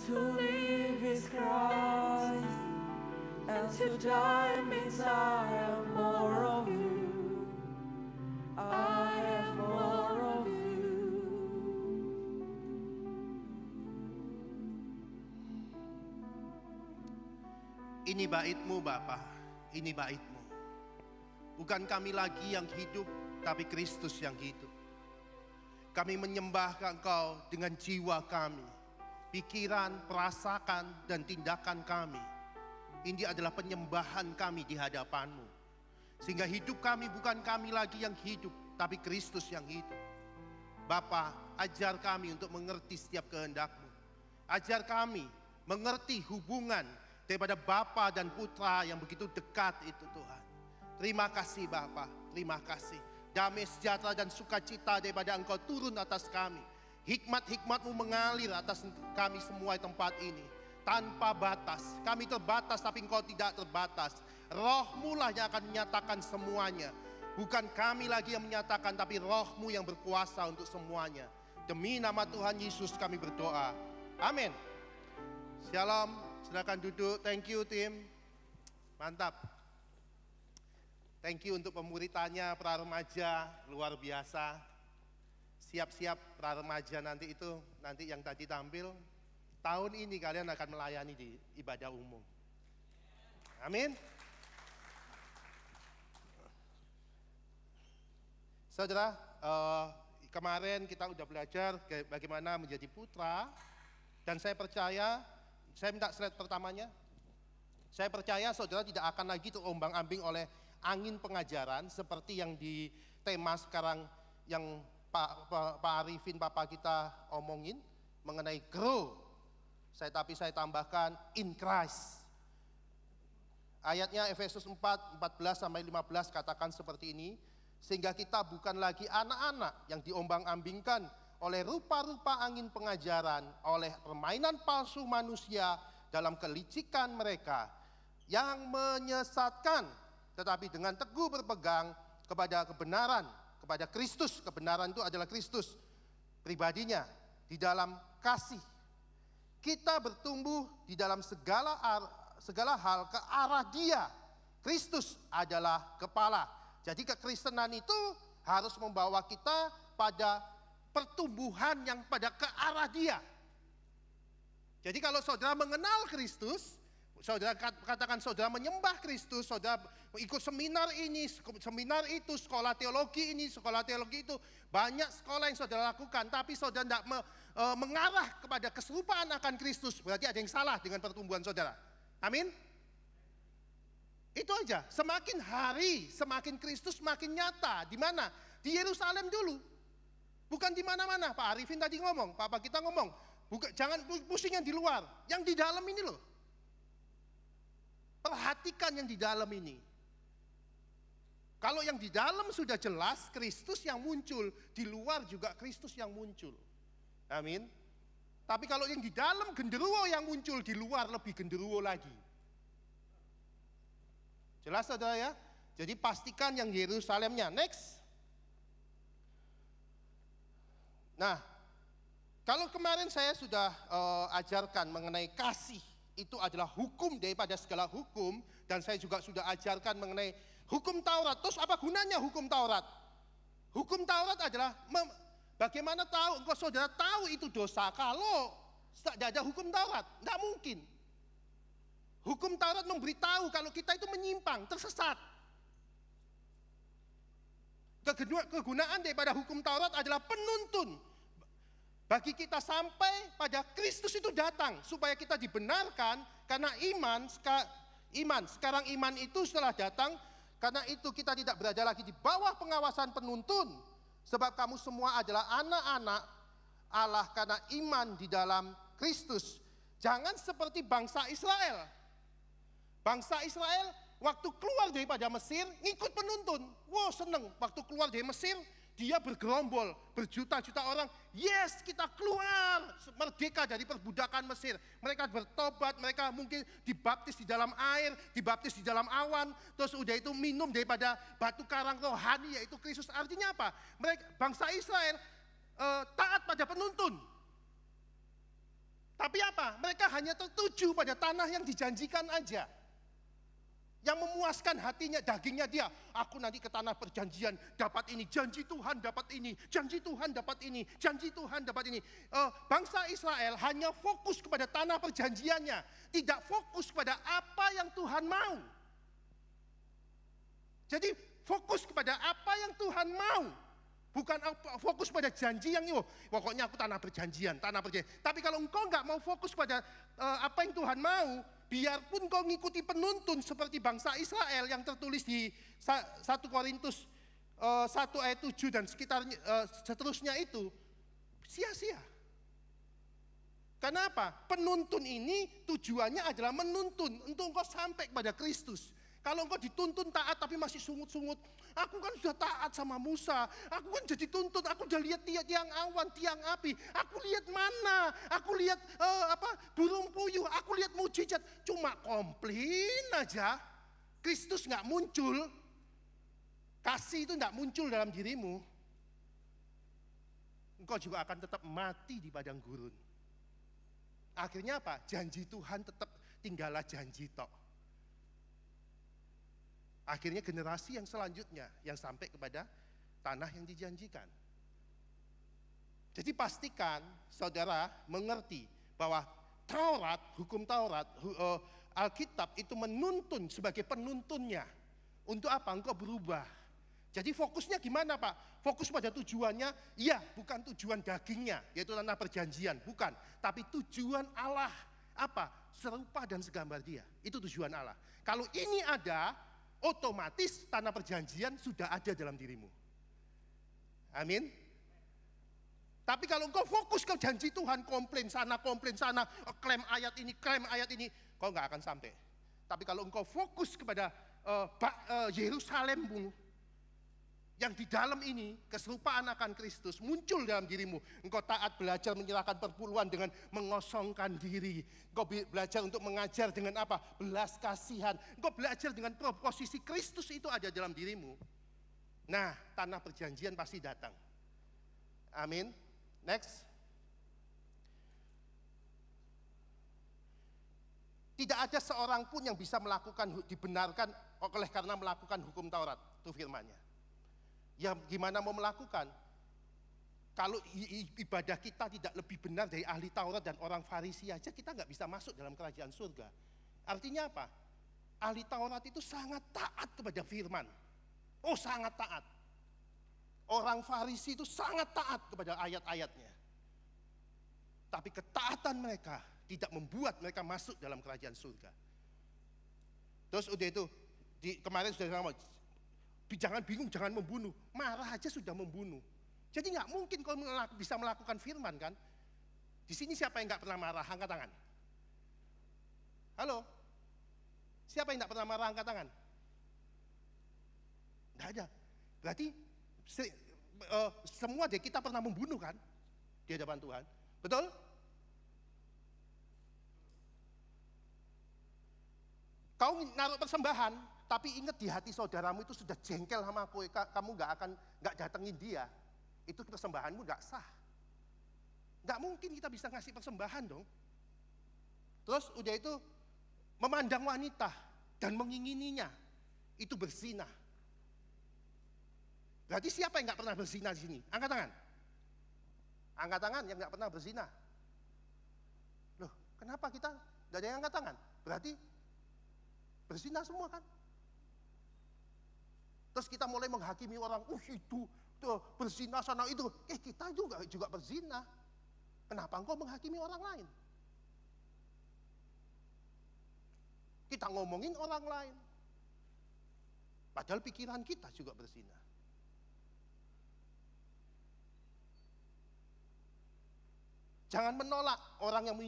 To live is Christ, and to die means I have more of you. I have more of you. Ini bait-Mu Bapa, ini bait-Mu. Bukan kami lagi yang hidup, tapi Kristus yang hidup. Kami menyembah Engkau dengan jiwa kami, pikiran, perasaan, dan tindakan kami. Ini adalah penyembahan kami di hadapan-Mu. Sehingga hidup kami bukan kami lagi yang hidup, tapi Kristus yang hidup. Bapa, ajar kami untuk mengerti setiap kehendak-Mu. Ajar kami mengerti hubungan daripada Bapa dan Putra yang begitu dekat itu Tuhan. Terima kasih Bapa, terima kasih. Damai sejahtera dan sukacita daripada Engkau turun atas kami. Hikmat-hikmat-Mu mengalir atas kami semua di tempat ini. Tanpa batas, kami terbatas tapi Engkau tidak terbatas. Roh-Mu lah yang akan menyatakan semuanya. Bukan kami lagi yang menyatakan, tapi Roh-Mu yang berkuasa untuk semuanya. Demi nama Tuhan Yesus kami berdoa. Amin. Shalom, silakan duduk. Thank you tim. Mantap. Thank you untuk pemuritannya pra remaja, luar biasa. Siap-siap pra remaja nanti itu, nanti yang tadi tampil. Tahun ini kalian akan melayani di ibadah umum. Amin. Saudara, kemarin kita udah belajar bagaimana menjadi putra. Dan saya percaya, saya minta slide pertamanya. Saya percaya saudara tidak akan lagi terombang-ambing oleh angin pengajaran seperti yang di tema sekarang yang Pak Arifin Papa kita omongin mengenai grow. Tapi saya tambahkan in Christ. Ayatnya Efesus 4:14-15 katakan seperti ini. Sehingga kita bukan lagi anak-anak yang diombang-ambingkan oleh rupa-rupa angin pengajaran, oleh permainan palsu manusia dalam kelicikan mereka yang menyesatkan, tetapi dengan teguh berpegang kepada kebenaran, kepada Kristus. Kebenaran itu adalah Kristus pribadinya di dalam kasih. Kita bertumbuh di dalam segala hal ke arah Dia. Kristus adalah kepala. Jadi kekristenan itu harus membawa kita pada pertumbuhan yang pada ke arah Dia. Jadi kalau saudara mengenal Kristus, saudara katakan saudara menyembah Kristus, saudara ikut seminar ini, seminar itu, sekolah teologi ini, sekolah teologi itu. Banyak sekolah yang saudara lakukan, tapi saudara tidak mengarah kepada keserupaan akan Kristus. Berarti ada yang salah dengan pertumbuhan saudara. Amin? Itu aja. Semakin hari, semakin Kristus semakin nyata. Di mana? Di Yerusalem dulu. Bukan di mana-mana. Pak Arifin tadi ngomong, Papa kita ngomong. Jangan pusing yang di luar, yang di dalam ini loh. Perhatikan yang di dalam ini. Kalau yang di dalam sudah jelas, Kristus yang muncul. Di luar juga Kristus yang muncul. Amin. Tapi kalau yang di dalam genderuwo yang muncul, di luar lebih genderuwo lagi. Jelas saudara ya? Jadi pastikan yang Yerusalemnya. Next. Nah, kalau kemarin saya sudah ajarkan mengenai kasih. Itu adalah hukum daripada segala hukum. Dan saya juga sudah ajarkan mengenai hukum Taurat. Terus apa gunanya hukum Taurat? Hukum Taurat adalah bagaimana tahu, engkau saudara tahu itu dosa kalau tidak ada hukum Taurat. Tidak mungkin. Hukum Taurat memberitahu kalau kita itu menyimpang, tersesat. Kegunaan daripada hukum Taurat adalah penuntun bagi kita sampai pada Kristus itu datang supaya kita dibenarkan karena iman. Sekarang iman itu setelah datang, karena itu kita tidak berada lagi di bawah pengawasan penuntun, sebab kamu semua adalah anak-anak Allah karena iman di dalam Kristus. Jangan seperti bangsa Israel. Bangsa Israel waktu keluar daripada Mesir ngikut penuntun. Wow, seneng. Waktu keluar dari Mesir dia bergerombol, berjuta-juta orang. Yes, kita keluar merdeka dari perbudakan Mesir. Mereka bertobat, mereka mungkin dibaptis di dalam air, dibaptis di dalam awan. Terus udah itu minum daripada batu karang rohani yaitu Kristus. Artinya apa? Bangsa Israel taat pada penuntun. Tapi Tapi apa? Mereka hanya tertuju pada tanah yang dijanjikan aja. Yang memuaskan hatinya, dagingnya dia. Aku nanti ke tanah perjanjian, dapat ini. Janji Tuhan dapat ini. Janji Tuhan dapat ini. Janji Tuhan dapat ini. Bangsa Israel hanya fokus kepada tanah perjanjiannya. Tidak fokus kepada apa yang Tuhan mau. Jadi fokus kepada apa yang Tuhan mau. Bukan fokus pada janji yang pokoknya aku tanah perjanjian. Tapi kalau engkau nggak mau fokus pada apa yang Tuhan mau, biarpun kau ngikuti penuntun seperti bangsa Israel yang tertulis di 1 Korintus 1 ayat 7 dan sekitarnya seterusnya itu, sia-sia. Kenapa? Penuntun ini tujuannya adalah menuntun untuk engkau sampai kepada Kristus. Kalau engkau dituntun taat tapi masih sungut-sungut, aku kan sudah taat sama Musa, aku kan jadi tuntun, aku udah lihat tiang awan, tiang api, aku lihat mana, aku lihat burung puyuh, aku lihat mujizat, cuma komplain aja, Kristus nggak muncul, kasih itu nggak muncul dalam dirimu, engkau juga akan tetap mati di padang gurun. Akhirnya apa? Janji Tuhan tetap tinggallah janji tok. Akhirnya generasi yang selanjutnya yang sampai kepada tanah yang dijanjikan. Jadi pastikan saudara mengerti bahwa Taurat, hukum Taurat, Alkitab itu menuntun sebagai penuntunnya. Untuk apa? Engkau berubah. Jadi fokusnya gimana Pak? Fokus pada tujuannya, iya bukan tujuan dagingnya, yaitu tanah perjanjian, bukan. Tapi tujuan Allah, apa? Serupa dan segambar dia, itu tujuan Allah. Kalau ini ada, otomatis tanah perjanjian sudah ada dalam dirimu. Amin. Tapi kalau engkau fokus ke janji Tuhan, komplain sana, klaim ayat ini, kau nggak akan sampai. Tapi kalau engkau fokus kepada Yerusalemmu, yang di dalam ini keserupaan akan Kristus muncul dalam dirimu. Engkau taat belajar menyerahkan perpuluhan dengan mengosongkan diri. Engkau belajar untuk mengajar dengan apa? Belas kasihan. Engkau belajar dengan posisi Kristus itu ada dalam dirimu. Nah, tanah perjanjian pasti datang. Amin. Next. Tidak ada seorang pun yang bisa dibenarkan oleh karena melakukan hukum Taurat. Itu firman-Nya. Ya gimana mau melakukan? Kalau ibadah kita tidak lebih benar dari ahli Taurat dan orang Farisi aja, kita nggak bisa masuk dalam kerajaan surga. Artinya apa? Ahli Taurat itu sangat taat kepada firman. Oh sangat taat. Orang Farisi itu sangat taat kepada ayat-ayatnya. Tapi ketaatan mereka tidak membuat mereka masuk dalam kerajaan surga. Terus udah itu, kemarin sudah ngomong, jangan bingung, jangan membunuh. Marah aja sudah membunuh. Jadi nggak mungkin kau bisa melakukan firman kan? Di sini siapa yang nggak pernah marah? Angkat tangan. Halo? Siapa yang nggak pernah marah? Angkat tangan. Nggak ada. Berarti semua dari kita pernah membunuh kan? Di hadapan Tuhan. Betul? Kau naruh persembahan, tapi ingat di hati saudaramu itu sudah jengkel sama aku, kamu nggak datengin dia, itu persembahanmu nggak sah. Nggak mungkin kita bisa ngasih persembahan dong. Terus udah itu memandang wanita dan mengingininya, itu berzina. Berarti siapa yang nggak pernah berzina di sini? Angkat tangan. Angkat tangan yang nggak pernah berzina. Loh, kenapa kita nggak ada yang angkat tangan? Berarti berzina semua kan? Terus kita mulai menghakimi orang, itu tuh berzina sana itu. Kita juga berzina. Kenapa engkau menghakimi orang lain? Kita ngomongin orang lain. Padahal pikiran kita juga berzina. Jangan menolak orang yang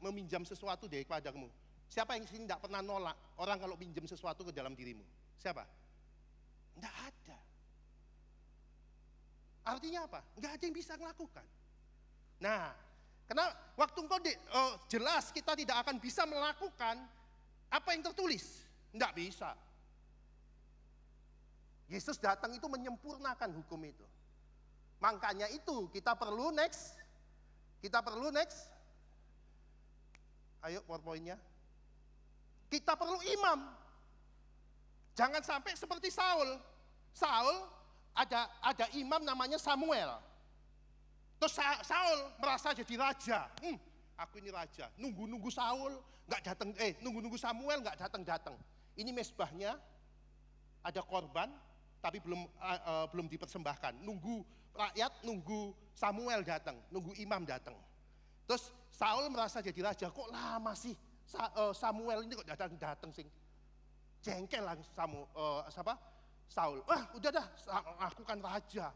meminjam sesuatu daripadamu. Siapa yang sini tidak pernah nolak orang kalau pinjam sesuatu ke dalam dirimu? Siapa? Tidak ada. Artinya apa? Nggak ada yang bisa melakukan. Nah, karena waktu engkau jelas kita tidak akan bisa melakukan apa yang tertulis. Nggak bisa. Yesus datang itu menyempurnakan hukum itu. Makanya itu kita perlu next. Ayo PowerPoint-nya. Kita perlu imam. Jangan sampai seperti Saul. Saul ada imam namanya Samuel. Terus Saul merasa jadi raja. Aku ini raja. Nunggu-nunggu Saul nggak datang. Nunggu-nunggu Samuel nggak datang. Ini mesbahnya ada korban, tapi belum dipersembahkan. Nunggu rakyat, nunggu Samuel datang, nunggu imam datang. Terus Saul merasa jadi raja. Kok lama sih Samuel ini kok datang sing? Jengkel lah Saul. Udah dah, aku kan raja.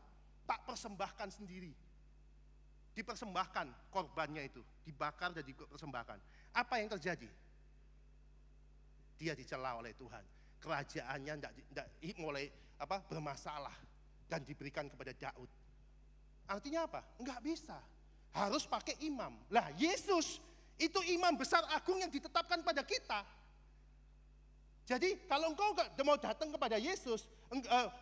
Tak persembahkan sendiri. Dipersembahkan korbannya itu, dibakar dan dipersembahkan. Apa yang terjadi? Dia dicela oleh Tuhan. Kerajaannya tidak mulai bermasalah dan diberikan kepada Daud. Artinya apa? Enggak bisa. Harus pakai imam. Lah Yesus itu imam besar agung yang ditetapkan pada kita. Jadi kalau engkau mau datang kepada Yesus,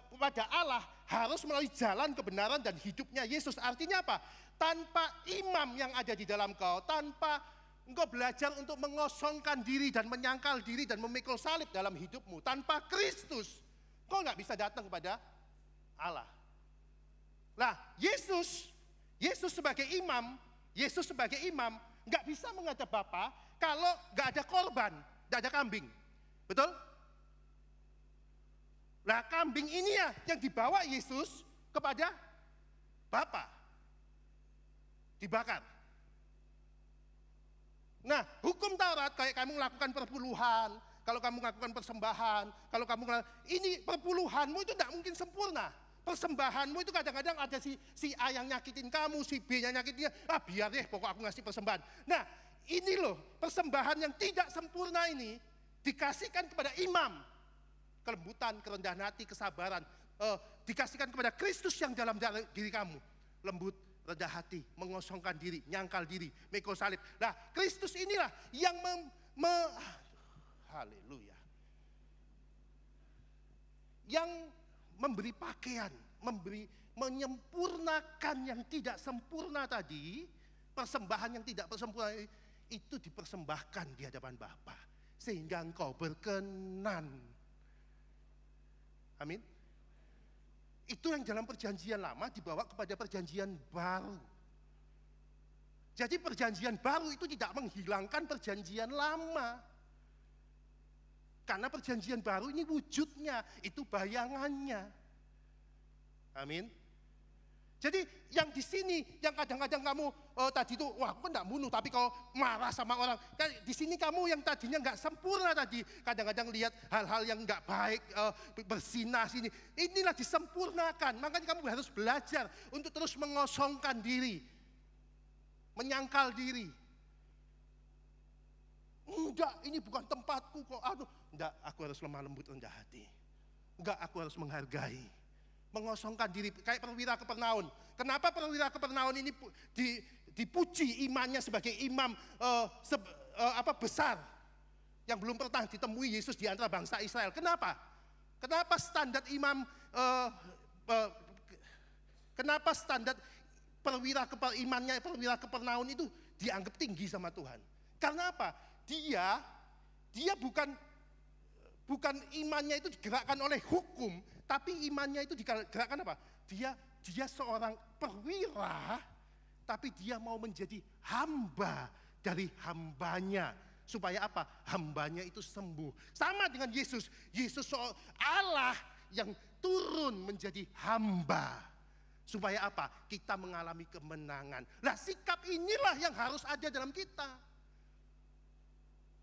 kepada Allah, harus melalui jalan kebenaran dan hidupnya Yesus. Artinya apa? Tanpa imam yang ada di dalam kau, tanpa engkau belajar untuk mengosongkan diri dan menyangkal diri dan memikul salib dalam hidupmu, tanpa Kristus, engkau nggak bisa datang kepada Allah. Nah, Yesus sebagai imam nggak bisa menghadap Bapa kalau nggak ada korban, nggak ada kambing, betul? Nah, kambing ini ya yang dibawa Yesus kepada Bapa, dibakar. Nah, hukum Taurat kayak kamu melakukan perpuluhan, kalau kamu melakukan persembahan, kalau kamu ini perpuluhanmu itu tidak mungkin sempurna. Persembahanmu itu kadang-kadang ada si A yang nyakitin kamu, si B yang nyakitin dia. Biar deh, pokok aku ngasih persembahan. Nah, ini loh persembahan yang tidak sempurna ini dikasihkan kepada imam. Kelembutan, kerendahan hati, kesabaran, dikasihkan kepada Kristus yang dalam diri kamu. Lembut, rendah hati, mengosongkan diri, nyangkal diri, mikul salib. Nah, Kristus inilah yang haleluya. Yang memberi pakaian, menyempurnakan yang tidak sempurna tadi, persembahan yang tidak sempurna itu dipersembahkan di hadapan Bapa sehingga engkau berkenan. Amin. Itu yang dalam perjanjian lama dibawa kepada perjanjian baru. Jadi perjanjian baru itu tidak menghilangkan perjanjian lama. Karena perjanjian baru ini wujudnya, itu bayangannya. Amin. Jadi yang di sini, yang kadang-kadang kamu tadi itu, wah aku enggak bunuh, tapi kau marah sama orang. Di sini kamu yang tadinya enggak sempurna tadi, kadang-kadang lihat hal-hal yang enggak baik, bersinah sini. Inilah disempurnakan, makanya kamu harus belajar untuk terus mengosongkan diri, menyangkal diri. Enggak, ini bukan tempatku kok. Enggak, aku harus lemah lembut rendah hati. Enggak, aku harus menghargai. Mengosongkan diri, kayak perwira Kapernaum. Kenapa perwira Kapernaum ini dipuji imannya sebagai imam besar yang belum pernah ditemui Yesus di antara bangsa Israel? Kenapa? Kenapa standar imam kenapa standar perwira Kapernaum itu dianggap tinggi sama Tuhan? Karena apa? Dia bukan imannya itu digerakkan oleh hukum, tapi imannya itu digerakkan apa? Dia seorang perwira, tapi dia mau menjadi hamba dari hambanya. Supaya apa? Hambanya itu sembuh. Sama dengan Yesus. Yesus Allah yang turun menjadi hamba. Supaya apa? Kita mengalami kemenangan. Nah, sikap inilah yang harus ada dalam kita.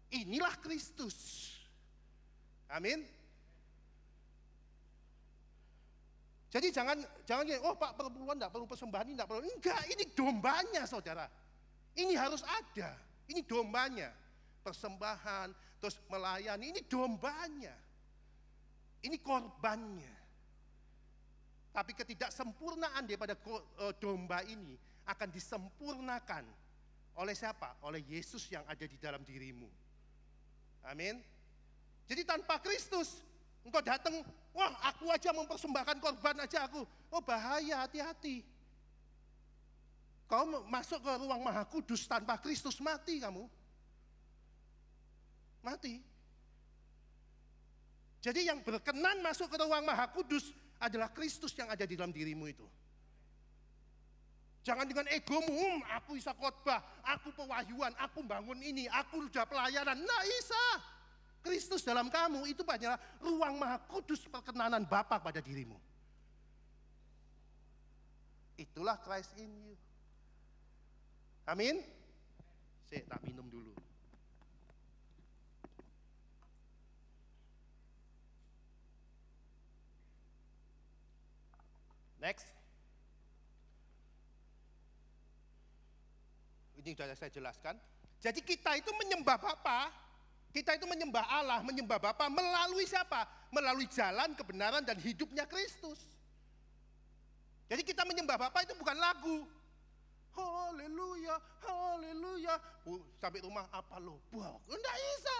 Inilah Kristus. Amin. Jadi jangan Pak perempuan enggak perlu persembahan, enggak perlu. Enggak, ini dombanya saudara. Ini harus ada. Ini dombanya. Persembahan, terus melayani, ini dombanya. Ini korbannya. Tapi ketidaksempurnaan daripada domba ini akan disempurnakan oleh siapa? Oleh Yesus yang ada di dalam dirimu. Amin. Jadi tanpa Kristus, engkau datang, wah aku aja mempersembahkan korban aja aku. Oh bahaya, hati-hati. Kau masuk ke ruang Maha Kudus tanpa Kristus, mati kamu. mati. Jadi yang berkenan masuk ke ruang Maha Kudus adalah Kristus yang ada di dalam dirimu itu. Jangan dengan egomu, aku bisa khotbah, aku pewahyuan, aku bangun ini, aku sudah pelayanan. Nggak bisa. Kristus dalam kamu itu adalah ruang Maha Kudus perkenanan Bapa pada dirimu. Itulah Christ in you. Amin. Saya tak minum dulu. Next. Ini sudah saya jelaskan. Jadi kita itu menyembah Bapa, kita itu menyembah Allah, menyembah Bapa melalui siapa? Melalui jalan kebenaran dan hidupnya Kristus. Jadi kita menyembah Bapa itu bukan lagu. Haleluya, haleluya. Sampai rumah apa lo? Wow, enggak bisa.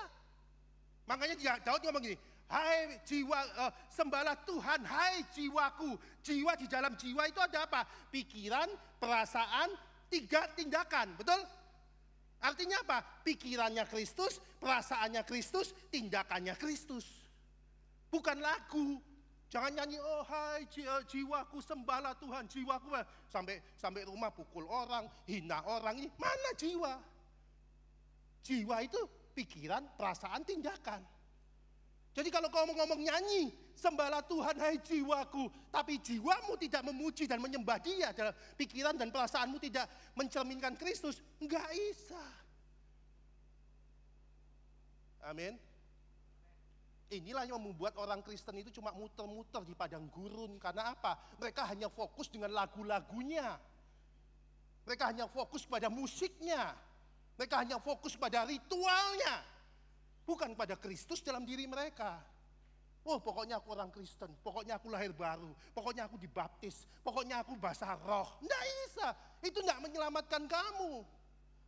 Makanya Daud ngomong gini, hai jiwa, sembahlah Tuhan, hai jiwaku. Jiwa, di dalam jiwa itu ada apa? Pikiran, perasaan, 3 tindakan, betul? Artinya apa? Pikirannya Kristus, perasaannya Kristus, tindakannya Kristus. Bukan lagu. Jangan nyanyi, oh hai jiwaku sembahlah Tuhan, jiwaku. Sampai rumah pukul orang, hina orang, ini mana jiwa? Jiwa itu pikiran, perasaan, tindakan. Jadi kalau kau ngomong nyanyi, sembahlah Tuhan hai jiwaku, tapi jiwamu tidak memuji dan menyembah Dia, dalam pikiran dan perasaanmu tidak mencerminkan Kristus, enggak bisa. Amin. Inilah yang membuat orang Kristen itu cuma muter-muter di padang gurun. Karena apa? Mereka hanya fokus dengan lagu-lagunya. Mereka hanya fokus pada musiknya. Mereka hanya fokus pada ritualnya. Bukan pada Kristus dalam diri mereka. Oh, pokoknya aku orang Kristen, pokoknya aku lahir baru, pokoknya aku dibaptis, pokoknya aku basah roh. Nggak bisa, itu nggak menyelamatkan kamu.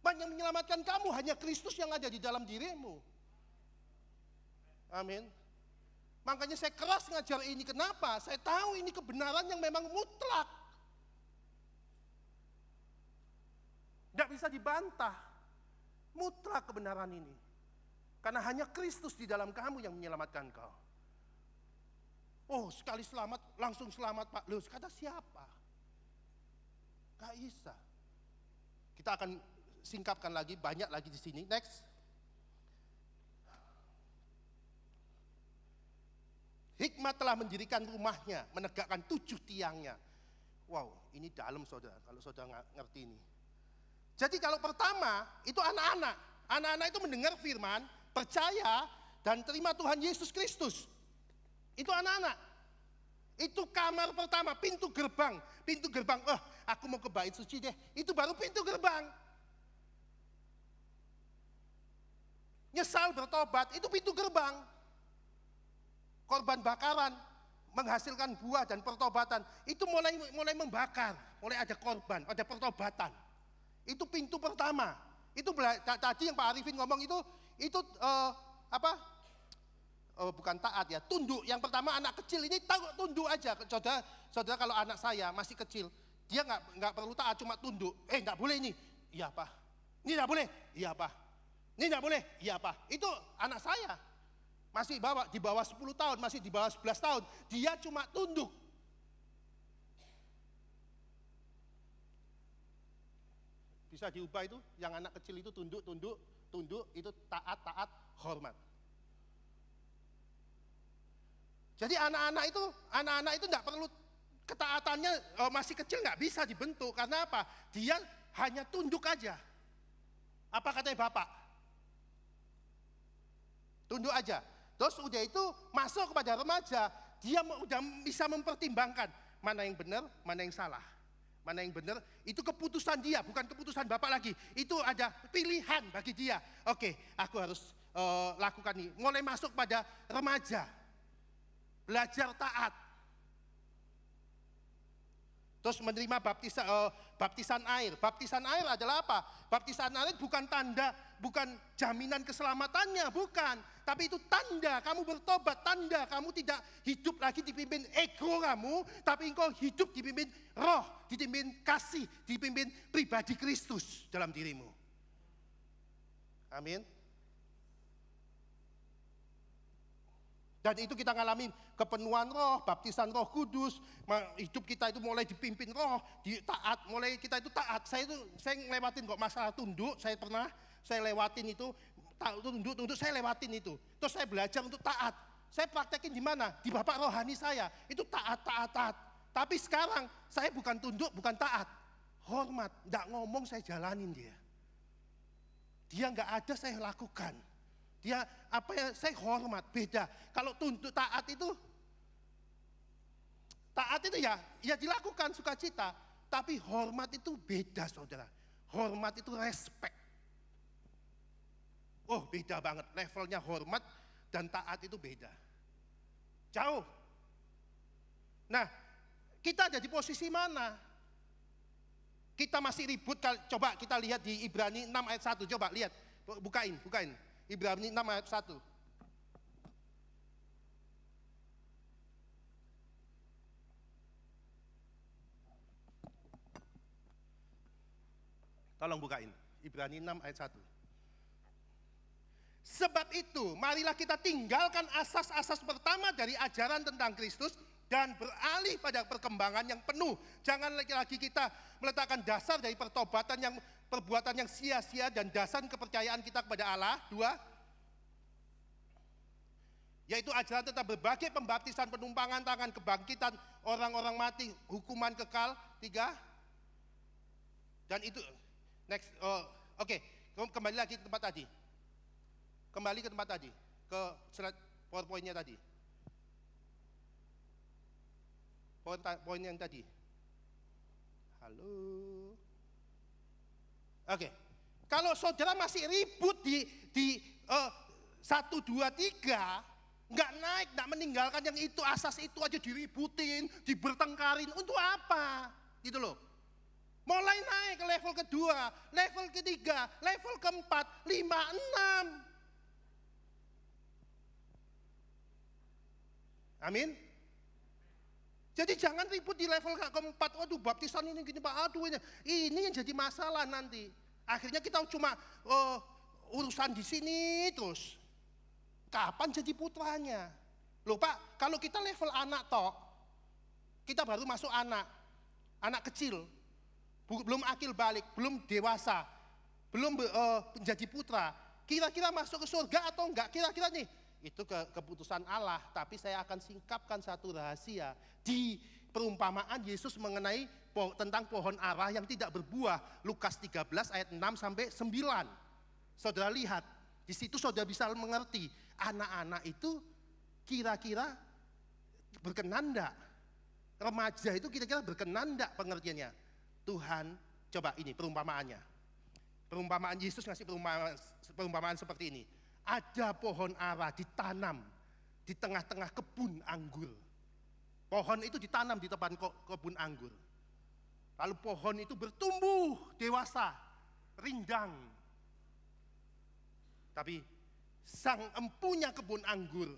Yang menyelamatkan kamu hanya Kristus yang ada di dalam dirimu. Amin. Makanya saya keras ngajar ini, kenapa? Saya tahu ini kebenaran yang memang mutlak. Nggak bisa dibantah. Mutlak kebenaran ini. Karena hanya Kristus di dalam kamu yang menyelamatkan kau. Oh, sekali selamat, langsung selamat Pak. Loh, kata siapa? Gak bisa. Kita akan singkapkan lagi, banyak lagi di sini. Next. Hikmat telah mendirikan rumahnya, menegakkan 7 tiangnya. Wow, ini dalam saudara, kalau saudara ngerti ini. Jadi kalau pertama, itu anak-anak. Anak-anak itu mendengar firman, percaya, dan terima Tuhan Yesus Kristus. Itu anak-anak. Itu kamar pertama, pintu gerbang. Pintu gerbang, aku mau ke bait suci deh. Itu baru pintu gerbang. Nyesal bertobat, itu pintu gerbang. Korban bakaran, menghasilkan buah dan pertobatan. Itu mulai membakar, mulai ada korban, ada pertobatan. Itu pintu pertama. Itu tadi yang Pak Arifin ngomong itu bukan taat ya, tunduk. Yang pertama anak kecil ini tunduk aja. Saudara kalau anak saya masih kecil, dia nggak perlu taat, cuma tunduk. Nggak boleh ini, iya Pak. Ini nggak boleh, iya Pak. Ini nggak boleh, iya Pak. Itu anak saya. Masih di bawah 10 tahun, masih di bawah 11 tahun. Dia cuma tunduk. Bisa diubah itu, yang anak kecil itu tunduk, itu taat, hormat. Jadi anak-anak itu enggak perlu ketaatannya, masih kecil nggak bisa dibentuk. Karena apa? Dia hanya tunduk aja. Apa katanya Bapak? Tunduk aja. Terus udah itu masuk kepada remaja, dia udah bisa mempertimbangkan mana yang benar, mana yang salah. Mana yang benar, itu keputusan dia, bukan keputusan Bapak lagi. Itu ada pilihan bagi dia. Oke, aku harus lakukan ini. Mulai masuk pada remaja, belajar taat. Terus menerima baptisan air. Baptisan air adalah apa? Baptisan air bukan tanda, bukan jaminan keselamatannya, bukan. Tapi itu tanda kamu bertobat, tanda kamu tidak hidup lagi dipimpin ego kamu, tapi engkau hidup dipimpin roh, dipimpin kasih, dipimpin pribadi Kristus dalam dirimu. Amin. Dan itu kita ngalami kepenuhan roh, baptisan roh kudus, hidup kita itu mulai dipimpin roh, taat, mulai kita itu taat. Saya ngelewatin kok masalah tunduk, saya lewatin itu, tunduk, saya lewatin itu. Terus saya belajar untuk taat. Saya praktekin di mana? Di bapak rohani saya, itu taat. Tapi sekarang saya bukan tunduk, bukan taat. Hormat, enggak ngomong saya jalanin dia. Dia enggak ada saya lakukan. Dia saya hormat, beda. Kalau tunduk taat itu ya dilakukan sukacita. Tapi hormat itu beda saudara. Hormat itu respect. Oh beda banget, levelnya hormat dan taat itu beda. Jauh. Nah kita ada di posisi mana? Kita masih ribut, coba kita lihat di Ibrani 6 ayat 1, coba lihat, bukain. Ibrani 6 ayat 1. Tolong bukain, Ibrani 6 ayat 1. Sebab itu, marilah kita tinggalkan asas-asas pertama dari ajaran tentang Kristus, dan beralih pada perkembangan yang penuh. Jangan lagi kita meletakkan dasar dari perbuatan yang sia-sia dan dasar kepercayaan kita kepada Allah. 2, yaitu ajaran tentang berbagai pembaptisan, penumpangan tangan, kebangkitan orang-orang mati, hukuman kekal. 3, dan itu next. Oke. Kembali lagi ke tempat tadi. Ke slide PowerPoint-nya tadi. Poin yang tadi. Halo. Oke. Kalau saudara masih ribut di 1, 2, 3, nggak naik, nggak meninggalkan yang itu, asas itu aja diributin, dibertengkarin, untuk apa? Gitu loh. Mulai naik ke level kedua, level ketiga, level keempat, 5, 6. Amin. Jadi jangan ribut di level keempat, waduh baptisan ini gini Pak, aduh ini yang jadi masalah nanti. Akhirnya kita cuma urusan di sini terus. Kapan jadi putranya? Loh Pak, kalau kita level anak toh, kita baru masuk anak kecil, belum akil balik, belum dewasa, belum menjadi putra. Kira-kira masuk ke surga atau enggak? Kira-kira nih. Itu keputusan Allah, tapi saya akan singkapkan satu rahasia. Di perumpamaan Yesus mengenai tentang pohon ara yang tidak berbuah, Lukas 13 ayat 6 sampai 9. Saudara lihat, di situ saudara bisa mengerti, anak-anak itu kira-kira berkenan enggak? Remaja itu kira-kira berkenan enggak pengertiannya? Tuhan, coba ini perumpamaannya. Perumpamaan Yesus ngasih perumpamaan seperti ini. Ada pohon ara ditanam di tengah-tengah kebun anggur. Pohon itu ditanam di depan kebun anggur. Lalu pohon itu bertumbuh dewasa, rindang. Tapi sang empunya kebun anggur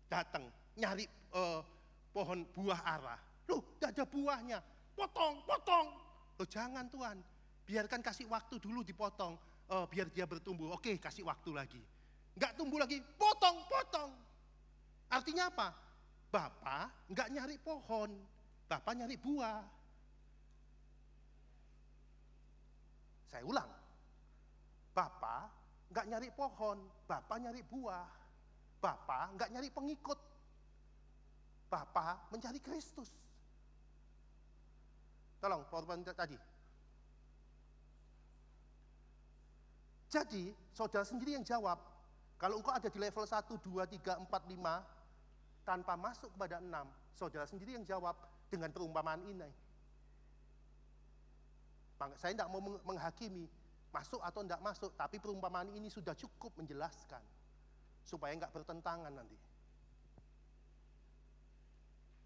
datang nyari pohon buah ara. Loh, tidak ada buahnya. Potong. Loh, jangan Tuhan, biarkan kasih waktu dulu dipotong, biar dia bertumbuh. Oke, kasih waktu lagi. Enggak tumbuh lagi, potong. Artinya apa? Bapak enggak nyari pohon, Bapak nyari buah. Saya ulang. Bapak enggak nyari pohon, Bapak nyari buah. Bapak enggak nyari pengikut, Bapak mencari Kristus. Tolong, PowerPoint tadi. Jadi, saudara sendiri yang jawab. Kalau engkau ada di level 1, 2, 3, 4, 5, tanpa masuk kepada 6, saudara sendiri yang jawab dengan perumpamaan ini. Saya tidak mau menghakimi, masuk atau tidak masuk, tapi perumpamaan ini sudah cukup menjelaskan, supaya enggak bertentangan nanti.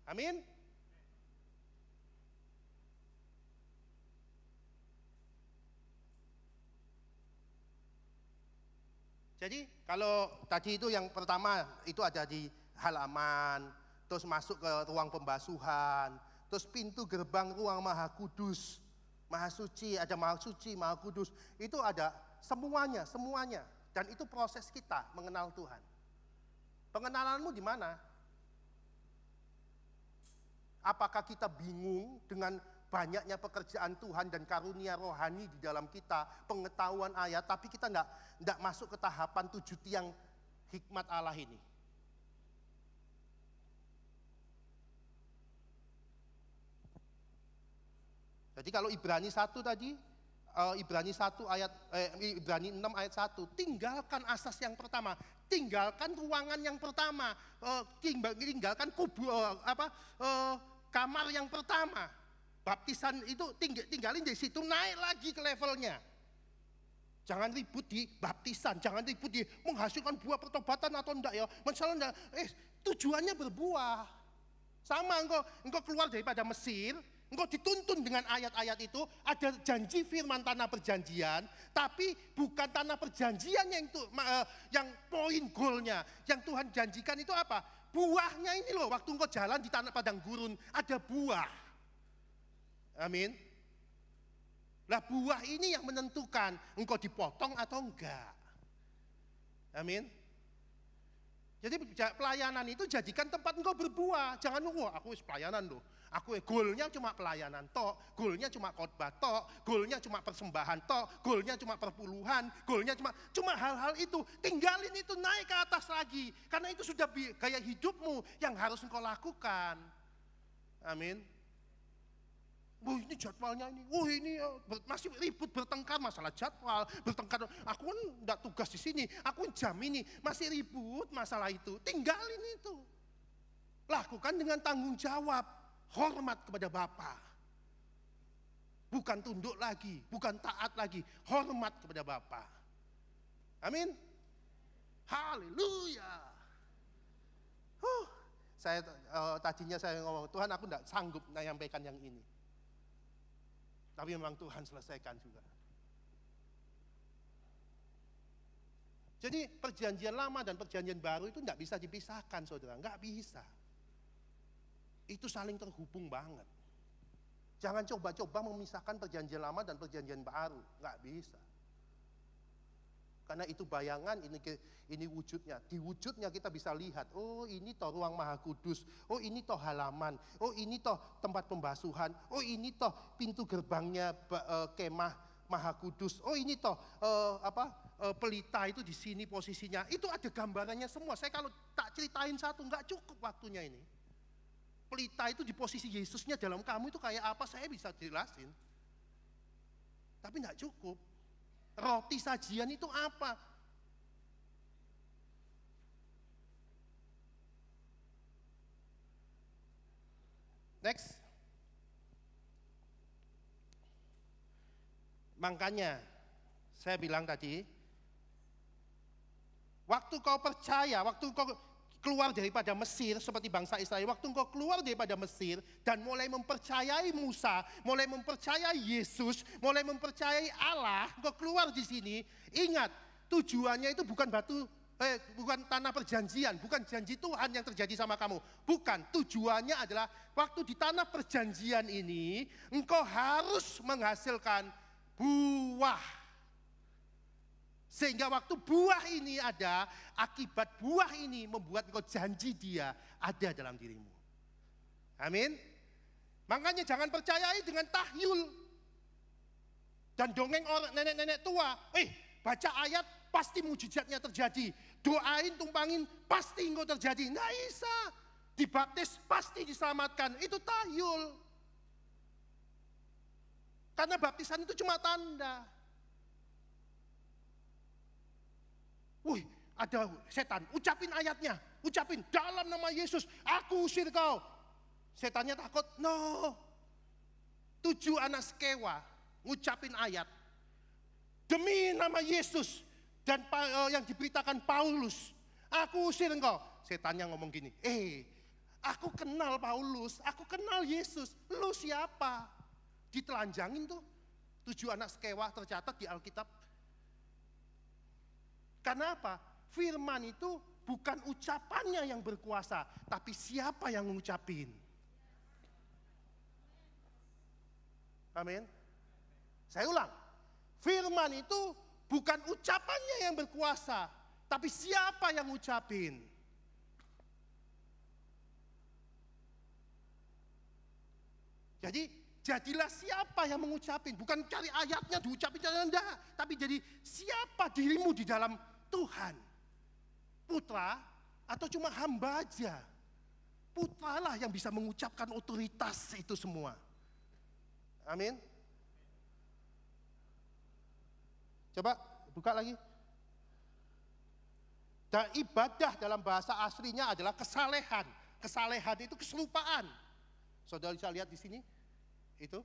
Amin? Jadi kalau tadi itu yang pertama itu ada di halaman, terus masuk ke ruang pembasuhan, terus pintu gerbang ruang Maha Kudus, Maha Suci, ada Maha Suci, Maha Kudus, itu ada semuanya. Dan itu proses kita mengenal Tuhan. Pengenalanmu di mana? Apakah kita bingung dengan banyaknya pekerjaan Tuhan dan karunia rohani di dalam kita, pengetahuan ayat, tapi kita enggak masuk ke tahapan 7 tiang hikmat Allah ini? Jadi kalau Ibrani 1 tadi, Ibrani 6 ayat 1, tinggalkan asas yang pertama, tinggalkan ruangan yang pertama, tinggalkan kamar yang pertama. Baptisan itu tinggalin di situ, naik lagi ke levelnya. Jangan ribut di baptisan, jangan ribut di menghasilkan buah pertobatan atau enggak ya. Masalahnya tujuannya berbuah. Sama engkau keluar daripada Mesir, engkau dituntun dengan ayat-ayat itu, ada janji firman tanah perjanjian, tapi bukan tanah perjanjian yang poin goalnya. Yang Tuhan janjikan itu apa? Buahnya ini loh, waktu engkau jalan di tanah padang gurun, ada buah. Amin. Lah buah ini yang menentukan engkau dipotong atau enggak. Amin. Jadi pelayanan itu jadikan tempat engkau berbuah. Jangan aku pelayanan loh. Aku goalnya cuma pelayanan tok, goalnya cuma khotbah tok, goalnya cuma persembahan tok, goalnya cuma perpuluhan, goalnya cuma hal-hal itu. Tinggalin itu, naik ke atas lagi. Karena itu sudah gaya hidupmu yang harus engkau lakukan. Amin. Wah ini jadwalnya ini, wah ini masih ribut bertengkar masalah jadwal, bertengkar. Aku kan enggak tugas di sini, aku jam ini masih ribut masalah itu. Tinggalin itu, lakukan dengan tanggung jawab, hormat kepada Bapa. Bukan tunduk lagi, bukan taat lagi, hormat kepada Bapa. Amin. Haleluya. Tadinya saya ngomong, Tuhan aku enggak sanggup menyampaikan yang ini. Tapi memang Tuhan selesaikan juga. Jadi perjanjian lama dan perjanjian baru itu tidak bisa dipisahkan, saudara. Nggak bisa. Itu saling terhubung banget. Jangan coba-coba memisahkan perjanjian lama dan perjanjian baru. Nggak bisa. Karena itu bayangan, ini wujudnya. Di wujudnya kita bisa lihat, oh ini toh ruang maha kudus, oh ini toh halaman, oh ini toh tempat pembasuhan, oh ini toh pintu gerbangnya kemah maha kudus, oh ini toh pelita itu di sini posisinya. Itu ada gambarannya semua. Saya kalau tak ceritain satu nggak cukup waktunya ini. Pelita itu di posisi Yesusnya dalam kamu itu kayak apa, saya bisa jelasin. Tapi nggak cukup. Roti sajian itu apa? Next. Makanya saya bilang tadi, waktu kau percaya, waktu kau keluar daripada Mesir seperti bangsa Israel, waktu engkau keluar daripada Mesir dan mulai mempercayai Musa, mulai mempercayai Yesus, mulai mempercayai Allah, engkau keluar di sini, ingat tujuannya itu bukan bukan tanah perjanjian, bukan janji Tuhan yang terjadi sama kamu. Bukan, tujuannya adalah waktu di tanah perjanjian ini engkau harus menghasilkan buah. Sehingga waktu buah ini ada, akibat buah ini membuat engkau janji Dia ada dalam dirimu. Amin. Makanya jangan percayai dengan tahyul dan dongeng orang nenek-nenek tua. Baca ayat pasti mujizatnya terjadi. Doain, tumpangin pasti engkau terjadi. Nggak bisa. Dibaptis pasti diselamatkan. Itu tahyul. Karena baptisan itu cuma tanda. Wih, ada setan, ucapin ayatnya, ucapin dalam nama Yesus, aku usir kau. Setannya takut, no. 7 anak sekewa, ngucapin ayat. Demi nama Yesus dan yang diberitakan Paulus, aku usir engkau. Setannya ngomong gini, aku kenal Paulus, aku kenal Yesus, lu siapa? Ditelanjangin tuh, 7 anak sekewa tercatat di Alkitab. Karena apa? Firman itu bukan ucapannya yang berkuasa, tapi siapa yang mengucapin. Amin. Saya ulang. Firman itu bukan ucapannya yang berkuasa, tapi siapa yang ngucapin. Jadi jadilah siapa yang mengucapin, bukan cari ayatnya diucapin, enggak. Tapi jadi siapa dirimu di dalam Tuhan. Putra atau cuma hamba aja. Putralah yang bisa mengucapkan otoritas itu semua. Amin. Coba buka lagi. Dan ibadah dalam bahasa aslinya adalah kesalehan. Kesalehan itu keserupaan. Saudara bisa lihat di sini. Itu.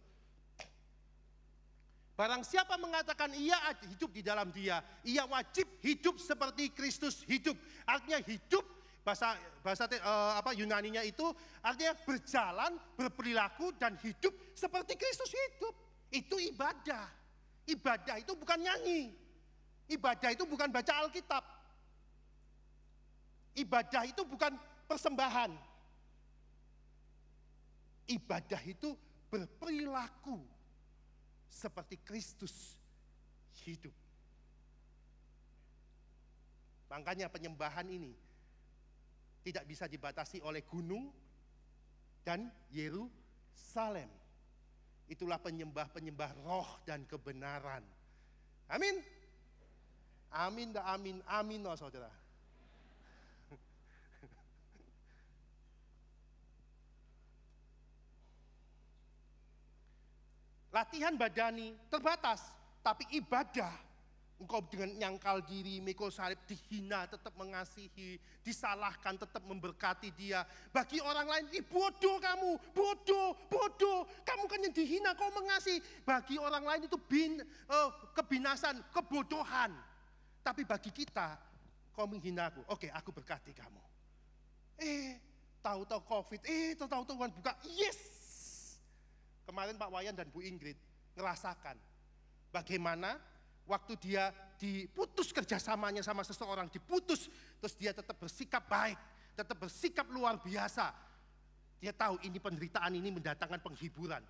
Barang siapa mengatakan ia hidup di dalam dia, ia wajib hidup seperti Kristus hidup. Artinya hidup, bahasa Yunaninya itu artinya berjalan, berperilaku dan hidup seperti Kristus hidup. Itu ibadah. Ibadah itu bukan nyanyi. Ibadah itu bukan baca Alkitab. Ibadah itu bukan persembahan. Ibadah itu berperilaku seperti Kristus hidup. Makanya penyembahan ini tidak bisa dibatasi oleh gunung dan Yerusalem. Itulah penyembah-penyembah roh dan kebenaran. Amin. Amin dan amin. Amin, oh saudara. Latihan badani terbatas, tapi ibadah. Engkau dengan nyangkal diri, mikul salib, dihina, tetap mengasihi, disalahkan, tetap memberkati dia. Bagi orang lain, bodoh kamu, bodoh. Kamu kan yang dihina, kau mengasihi. Bagi orang lain itu kebinasan, kebodohan. Tapi bagi kita, kau menghina aku. Oke, aku berkati kamu. Tahu-tahu COVID, tahu-tahu Tuhan buka, yes. Kemarin Pak Wayan dan Bu Ingrid ngerasakan bagaimana waktu dia diputus kerjasamanya sama seseorang, diputus, terus dia tetap bersikap baik, tetap bersikap luar biasa. Dia tahu ini penderitaan ini mendatangkan penghiburan.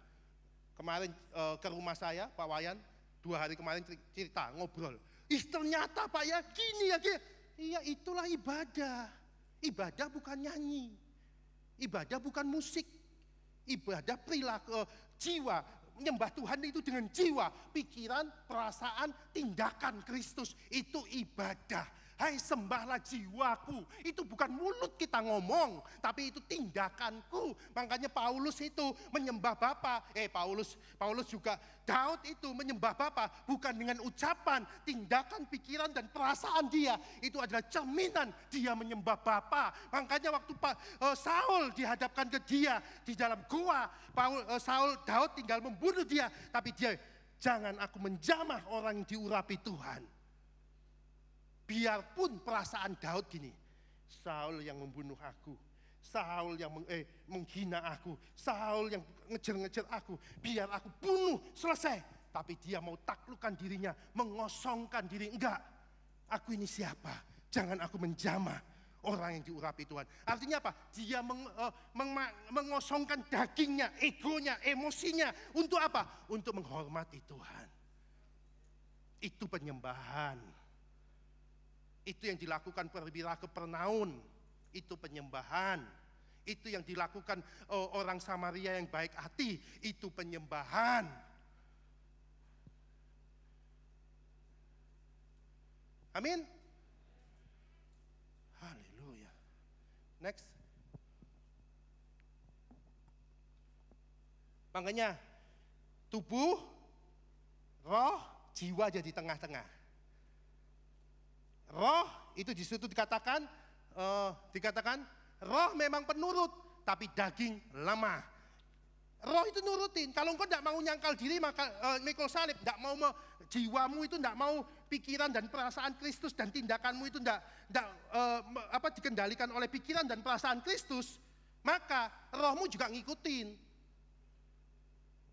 Kemarin ke rumah saya, Pak Wayan, 2 hari kemarin cerita, ngobrol. Ternyata Pak ya, gini ya. Iya, itulah ibadah. Ibadah bukan nyanyi. Ibadah bukan musik. Ibadah perilaku, jiwa. Menyembah Tuhan itu dengan jiwa, pikiran, perasaan, tindakan Kristus. Itu ibadah. Hai, sembahlah jiwaku. Itu bukan mulut kita ngomong, tapi itu tindakanku. Makanya Paulus itu menyembah Bapa. Paulus juga, Daud itu menyembah Bapa bukan dengan ucapan, tindakan, pikiran dan perasaan dia. Itu adalah cerminan dia menyembah Bapa. Makanya waktu Saul dihadapkan ke dia di dalam gua, Daud tinggal membunuh dia, tapi dia, jangan aku menjamah orang yang diurapi Tuhan. Biarpun perasaan Daud gini, Saul yang membunuh aku, Saul yang menghina aku, Saul yang ngejar-ngejar aku, biar aku bunuh, selesai. Tapi dia mau taklukkan dirinya, mengosongkan diri. Enggak, aku ini siapa? Jangan aku menjamah orang yang diurapi Tuhan. Artinya apa? Dia mengosongkan dagingnya, egonya, emosinya. Untuk apa? Untuk menghormati Tuhan. Itu penyembahan. Itu yang dilakukan perwira Kapernaum, itu penyembahan. Itu yang dilakukan orang Samaria yang baik hati, itu penyembahan. Amin. Haleluya. Next. Makanya tubuh, roh, jiwa jadi tengah-tengah. Roh itu di situ dikatakan roh memang penurut, tapi daging lemah. Roh itu nurutin. Kalau engkau tidak mau nyangkal diri, maka mikul salib, tidak mau jiwamu itu tidak mau pikiran dan perasaan Kristus, dan tindakanmu itu tidak dikendalikan oleh pikiran dan perasaan Kristus, maka rohmu juga ngikutin,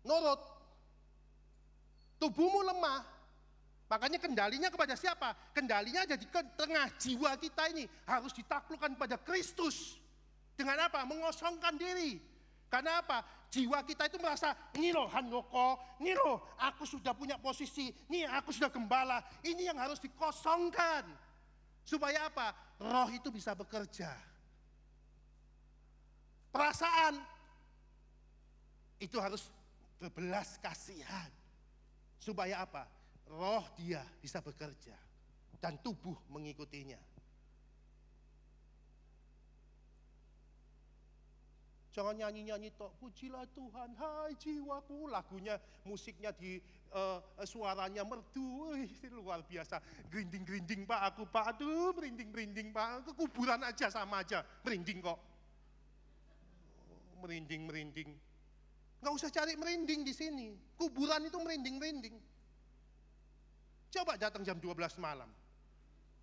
nurut. Tubuhmu lemah. Makanya kendalinya kepada siapa? Kendalinya ada di tengah jiwa kita ini. Harus ditaklukkan pada Kristus. Dengan apa? Mengosongkan diri. Karena apa? Jiwa kita itu merasa, ini loh handoko, ini loh aku sudah punya posisi, ini aku sudah gembala. Ini yang harus dikosongkan. Supaya apa? Roh itu bisa bekerja. Perasaan. itu harus berbelas kasihan. Supaya apa? Roh dia bisa bekerja dan tubuh mengikutinya. Jangan nyanyi-nyanyi tok, pujilah Tuhan, hai jiwaku. Lagunya, musiknya suaranya merdu, luar biasa. Merinding-merinding Pak aku Pak, aduh merinding-merinding Pak. Kekuburan aja sama aja, merinding kok. Merinding-merinding. Nggak usah cari merinding di sini. Kuburan itu merinding-merinding. Coba datang jam 12 malam.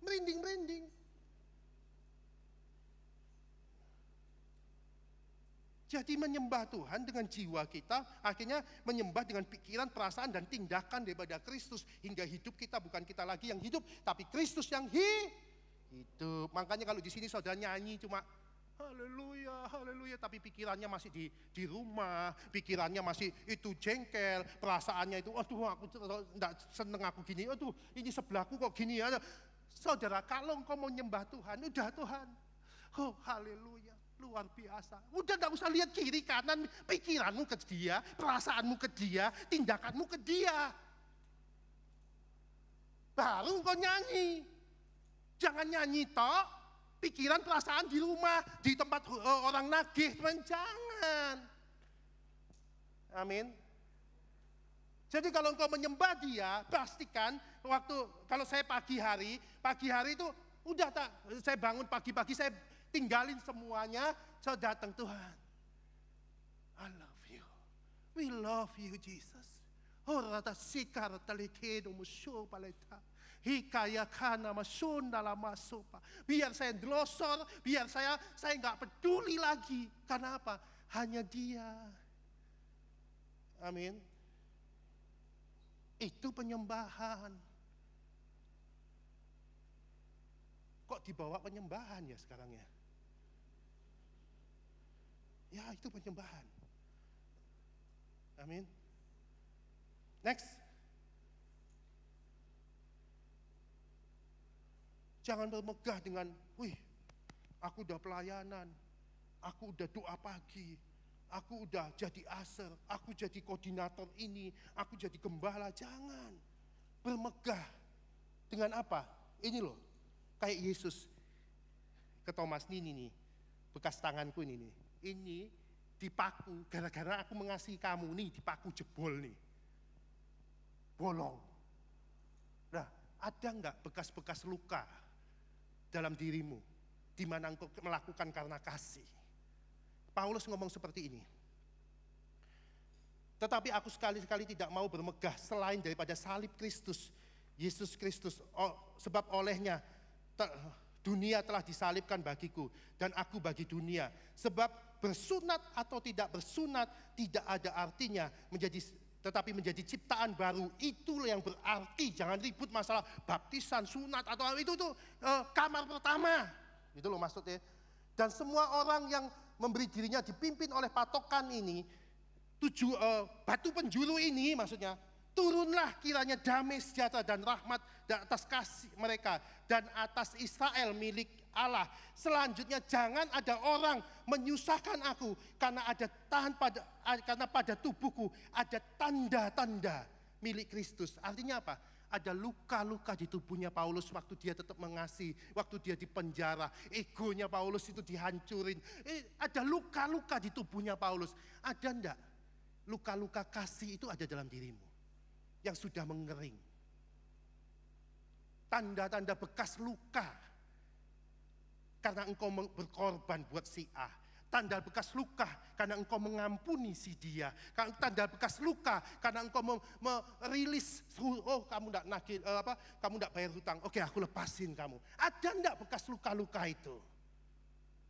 Merinding-merinding. Jadi menyembah Tuhan dengan jiwa kita, akhirnya menyembah dengan pikiran, perasaan, dan tindakan daripada Kristus. Hingga hidup kita bukan kita lagi yang hidup, tapi Kristus yang hidup. Makanya kalau di sini saudara nyanyi cuma haleluya, haleluya, tapi pikirannya masih di rumah, pikirannya masih itu jengkel, perasaannya itu, aduh aku tidak seneng aku gini, aduh ini sebelahku kok gini ya. Saudara, kalau engkau mau nyembah Tuhan, udah Tuhan, oh haleluya, luar biasa. Udah tidak usah lihat kiri kanan, pikiranmu ke dia, perasaanmu ke dia, tindakanmu ke dia. Baru engkau nyanyi. Jangan nyanyi tok. Pikiran, perasaan di rumah, di tempat orang nagih, teman, jangan. Amin. Jadi kalau engkau menyembah dia, pastikan kalau saya pagi hari itu udah tak, saya bangun pagi-pagi, saya tinggalin semuanya, saya datang Tuhan. I love you. We love you Jesus. Horata sikar talikedo musyo paleta. Hikaya kana masunda la masopa. Biar saya glosor, biar saya nggak peduli lagi. Karena apa? Hanya dia. Amin. Itu penyembahan. Kok dibawa penyembahan ya sekarang ya? Ya itu penyembahan. Amin. Next. Jangan bermegah dengan, wih, aku udah pelayanan, aku udah doa pagi, aku udah jadi aser, aku jadi koordinator ini, aku jadi gembala. Jangan bermegah dengan apa? Ini loh, kayak Yesus ke Thomas, nih, bekas tanganku ini nih. Ini dipaku, gara-gara aku mengasihi kamu nih, dipaku jebol nih. Bolong. Nah, ada enggak bekas-bekas luka dalam dirimu, di mana engkau melakukan karena kasih? Paulus ngomong seperti ini. Tetapi aku sekali-kali tidak mau bermegah selain daripada salib Kristus, Yesus Kristus. Sebab olehnya dunia telah disalibkan bagiku, dan aku bagi dunia. Sebab bersunat atau tidak bersunat tidak ada artinya, tetapi menjadi ciptaan baru. Itulah yang berarti. Jangan ribut masalah baptisan, sunat atau itu kamar pertama. Itu loh maksudnya. Dan semua orang yang memberi dirinya dipimpin oleh patokan ini, batu penjuru ini maksudnya, turunlah kiranya damai sejahtera dan rahmat atas kasih mereka dan atas Israel milik Allah. Selanjutnya jangan ada orang menyusahkan aku karena karena pada tubuhku ada tanda-tanda milik Kristus. Artinya apa? Ada luka-luka di tubuhnya Paulus waktu dia tetap mengasihi, waktu dia di penjara, egonya Paulus itu dihancurin. Ada luka-luka di tubuhnya Paulus. Ada enggak? Luka-luka kasih itu ada dalam dirimu yang sudah mengering. Tanda-tanda bekas luka karena engkau berkorban buat si A. Tanda bekas luka karena engkau mengampuni si dia. Tanda bekas luka karena engkau merilis, oh kamu enggak nagih kamu enggak bayar hutang. Oke, aku lepasin kamu. Ada enggak bekas luka-luka itu?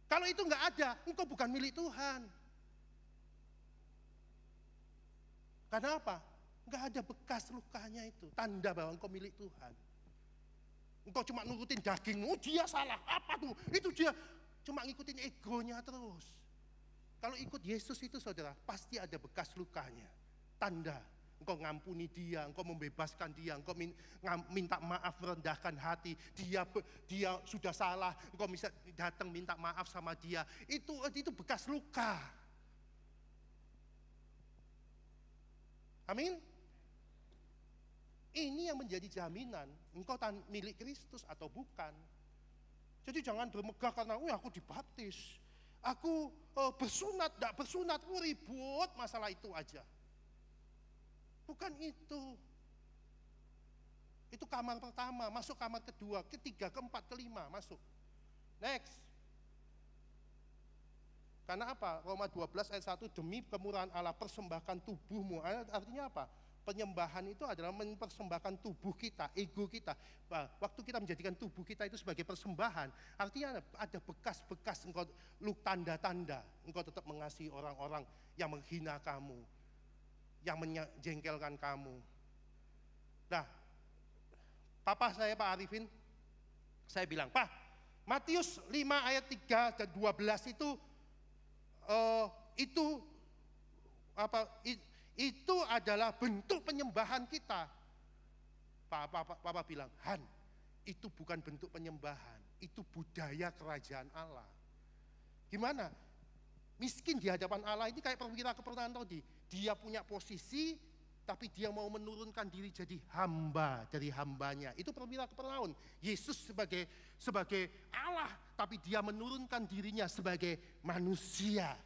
Kalau itu enggak ada, engkau bukan milik Tuhan. Karena apa? Enggak ada bekas lukanya itu. Tanda bahwa engkau milik Tuhan. Engkau cuma nurutin dagingmu, dia salah, apa tuh? Itu dia cuma ngikutin egonya terus. Kalau ikut Yesus itu saudara, pasti ada bekas lukanya. Tanda, engkau ngampuni dia, engkau membebaskan dia, engkau minta maaf, merendahkan hati. Dia sudah salah, engkau bisa datang minta maaf sama dia. Itu bekas luka. Amin. Ini yang menjadi jaminan engkau milik Kristus atau bukan. Jadi jangan bermegah karena aku dibaptis, aku bersunat, tidak bersunat, ribut masalah itu aja. Bukan itu. Itu kamar pertama, masuk kamar kedua, ketiga, keempat, kelima, masuk. Next. Karena apa? Roma 12 ayat 1, demi kemurahan Allah persembahkan tubuhmu. Artinya apa? Penyembahan itu adalah mempersembahkan tubuh kita, ego kita. Waktu kita menjadikan tubuh kita itu sebagai persembahan, artinya ada bekas-bekas engkau, tanda-tanda engkau tetap mengasihi orang-orang yang menghina kamu, yang menjengkelkan kamu. Nah, papa saya Pak Arifin, saya bilang, Pak, Matius 5 ayat 3 dan 12 itu adalah bentuk penyembahan kita. Papa bilang, Han, itu bukan bentuk penyembahan, itu budaya kerajaan Allah. Gimana? Miskin di hadapan Allah ini kayak perwira keperluan tadi. Dia punya posisi, tapi dia mau menurunkan diri jadi hamba dari hambanya. Itu perwira keperluan. Yesus sebagai Allah, tapi dia menurunkan dirinya sebagai manusia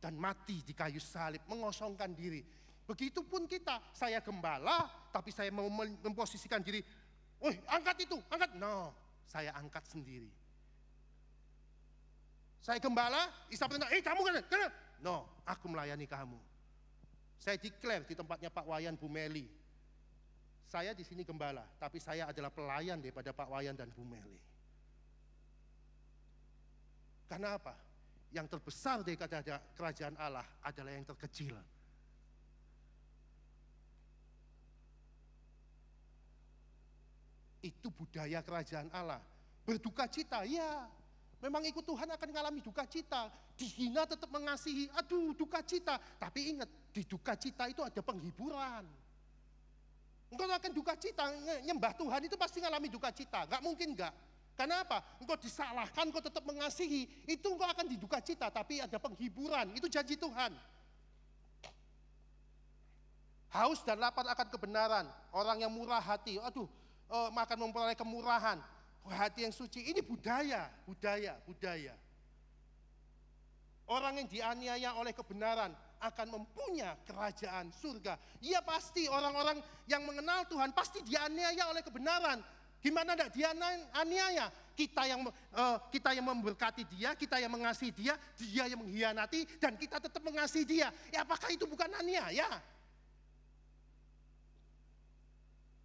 dan mati di kayu salib, mengosongkan diri. Begitupun kita, saya gembala, tapi saya mau memposisikan diri, angkat itu, angkat. No, saya angkat sendiri. Saya gembala, Isa perintah, kamu kan? No, aku melayani kamu. Saya declare di tempatnya Pak Wayan, Bu Meli. Saya di sini gembala, tapi saya adalah pelayan daripada Pak Wayan dan Bu Meli. Karena apa? Yang terbesar dari kerajaan Allah adalah yang terkecil. Itu budaya kerajaan Allah. Berduka cita, ya. Memang ikut Tuhan akan mengalami duka cita. Dihina tetap mengasihi, aduh duka cita. Tapi ingat, di duka cita itu ada penghiburan. Engkau akan duka cita, nyembah Tuhan itu pasti mengalami duka cita. Gak mungkin gak. Karena apa? Engkau disalahkan, engkau tetap mengasihi. Itu engkau akan di duka cita, tapi ada penghiburan. Itu janji Tuhan. Haus dan lapar akan kebenaran. Orang yang murah hati, akan memperoleh kemurahan, hati yang suci. Ini budaya. Orang yang dianiaya oleh kebenaran akan mempunyai kerajaan surga. Ya pasti orang-orang yang mengenal Tuhan pasti dianiaya oleh kebenaran. Gimana enggak dianiaya? Kita yang memberkati dia, kita yang mengasihi dia, dia yang mengkhianati dan kita tetap mengasihi dia. Ya apakah itu bukan aniaya?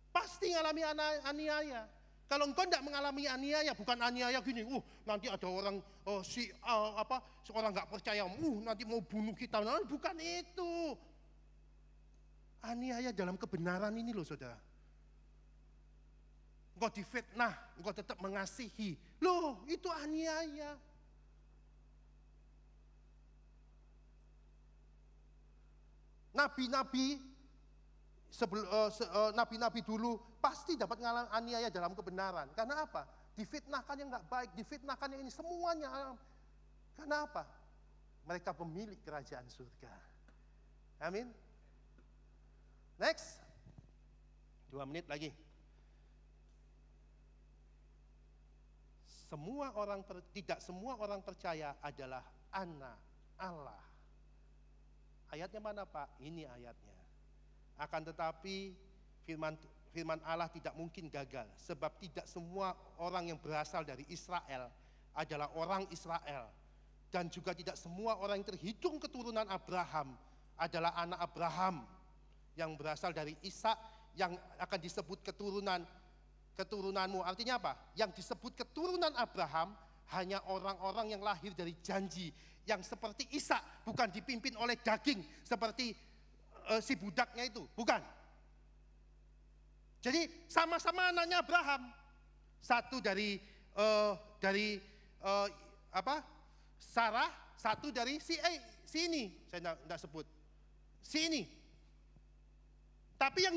Pasti mengalami aniaya. Kalau engkau tidak mengalami aniaya, bukan aniaya gini, nanti ada orang seorang nggak percaya, nanti mau bunuh kita. Nah, bukan itu. Aniaya dalam kebenaran ini loh, saudara. Engkau difitnah, engkau tetap mengasihi. Loh, itu aniaya. Nabi-nabi dulu pasti dapat mengalami aniaya dalam kebenaran. Karena apa? Difitnahkan yang nggak baik, difitnahkan yang ini, semuanya. Karena apa? Mereka pemilik kerajaan surga. Amin. Next. 2 menit lagi. Tidak semua orang percaya adalah anak Allah. Ayatnya mana Pak? Ini ayatnya. Akan tetapi firman Allah tidak mungkin gagal. Sebab tidak semua orang yang berasal dari Israel adalah orang Israel. Dan juga tidak semua orang yang terhitung keturunan Abraham adalah anak Abraham. Yang berasal dari Ishak yang akan disebut keturunanmu. Artinya apa? Yang disebut keturunan Abraham hanya orang-orang yang lahir dari janji. Yang seperti Ishak, bukan dipimpin oleh daging seperti si budaknya itu, bukan. Jadi sama-sama anaknya Abraham. Satu dari Sarah, satu dari si ini, saya tidak sebut. Si ini. Tapi yang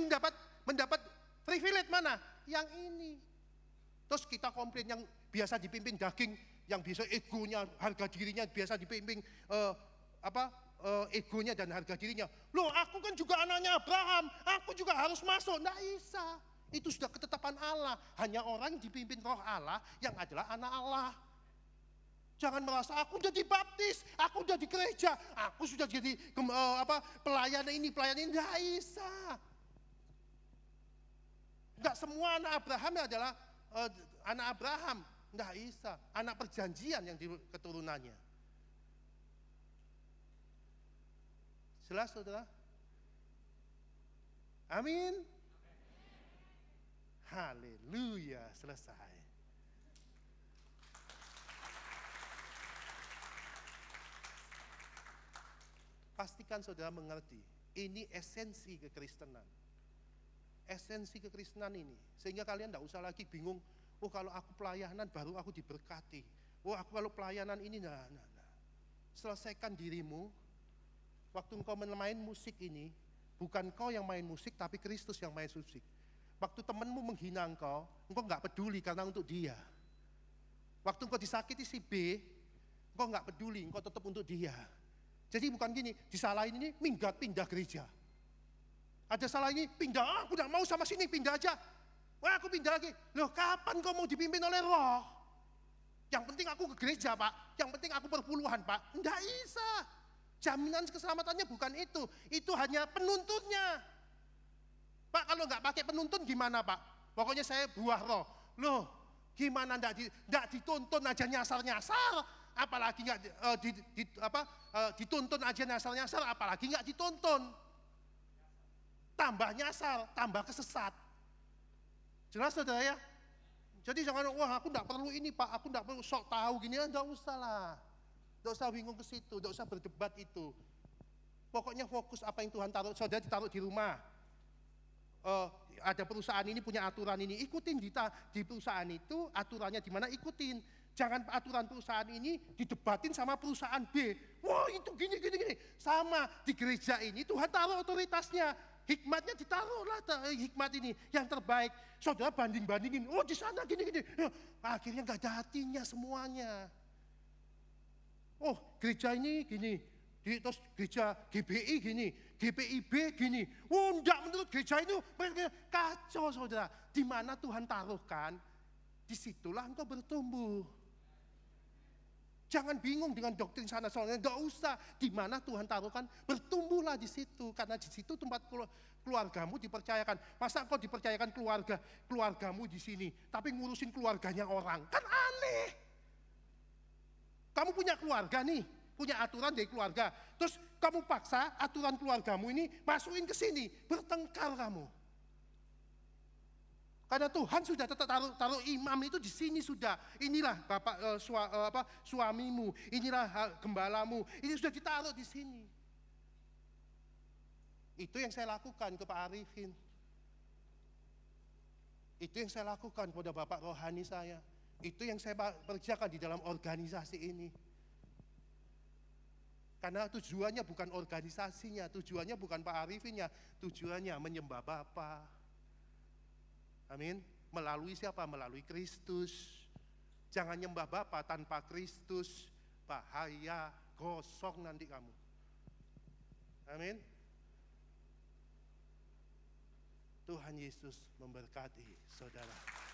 mendapat privilege mana? Yang ini. Terus kita komplain yang biasa dipimpin daging, yang biasa egonya, harga dirinya biasa dipimpin egonya dan harga dirinya. Loh, aku kan juga anaknya Abraham, aku juga harus masuk. Nggak bisa. Itu sudah ketetapan Allah. Hanya orang yang dipimpin roh Allah yang adalah anak Allah. Jangan merasa aku udah dibaptis, aku udah di gereja, aku sudah jadi pelayan ini. Nggak bisa. Nggak semua anak Abraham adalah anak Abraham. Nggak bisa. Anak perjanjian yang di keturunannya. Jelas saudara? Amin. Haleluya, selesai. Pastikan saudara mengerti, ini esensi kekristenan. Esensi kekristenan ini. Sehingga kalian tidak usah lagi bingung, oh kalau aku pelayanan baru aku diberkati. Oh aku kalau pelayanan ini, nah. Selesaikan dirimu, waktu engkau main musik ini, bukan kau yang main musik, tapi Kristus yang main musik. Waktu temanmu menghina engkau nggak peduli karena untuk dia. Waktu engkau disakiti si B, engkau nggak peduli, engkau tetap untuk dia. Jadi bukan gini, disalahin ini minggat pindah gereja. Ada salah ini pindah, aku nggak mau sama sini, pindah aja. Wah aku pindah lagi. Loh kapan kau mau dipimpin oleh roh? Yang penting aku ke gereja Pak, yang penting aku perpuluhan Pak. Nggak bisa. Jaminan keselamatannya bukan itu hanya penuntunnya. Pak kalau nggak pakai penuntun gimana Pak? Pokoknya saya buah roh. Loh gimana nggak dituntun aja nyasar-nyasar? Apalagi nggak dituntun aja nyasar-nyasar, apalagi nggak dituntun. Tambah nyasar, tambah kesesat. Jelas saudara ya? Jadi jangan, wah aku nggak perlu ini Pak, aku nggak perlu sok tahu gini, nggak usah lah. Nggak usah bingung ke situ, nggak usah berdebat itu. Pokoknya fokus apa yang Tuhan taruh, saudara ditaruh di rumah. Ada perusahaan ini punya aturan ini, ikutin di perusahaan itu, aturannya di mana ikutin. Jangan aturan perusahaan ini didebatin sama perusahaan B. Wah itu gini. Sama di gereja ini Tuhan taruh otoritasnya. Hikmatnya ditaruhlah hikmat ini yang terbaik. Saudara banding-bandingin, oh di sana gini. Akhirnya nggak ada hatinya semuanya. Oh gereja ini gini, terus gereja GBI gini, GPIB gini. Oh enggak, menurut gereja itu kacau saudara. Di mana Tuhan taruhkan, disitulah engkau bertumbuh. Jangan bingung dengan doktrin sana soalnya, enggak usah. Di mana Tuhan taruhkan, bertumbuhlah di situ. Karena di situ tempat keluargamu dipercayakan. Masa engkau dipercayakan keluargamu di sini, tapi ngurusin keluarganya orang, kan aneh. Kamu punya keluarga nih, punya aturan dari keluarga. Terus kamu paksa aturan keluargamu ini masukin ke sini, bertengkar kamu. Karena Tuhan sudah tetap taruh imam itu di sini sudah. Inilah bapak suamimu, inilah gembalamu. Ini sudah ditaruh di sini. Itu yang saya lakukan ke Pak Arifin. Itu yang saya lakukan kepada bapak rohani saya. Itu yang saya kerjakan di dalam organisasi ini. Karena tujuannya bukan organisasinya, tujuannya bukan Pak Arifinnya, tujuannya menyembah Bapa. Amin. Melalui siapa? Melalui Kristus. Jangan nyembah Bapa tanpa Kristus. Bahaya, gosong nanti kamu. Amin. Tuhan Yesus memberkati saudara.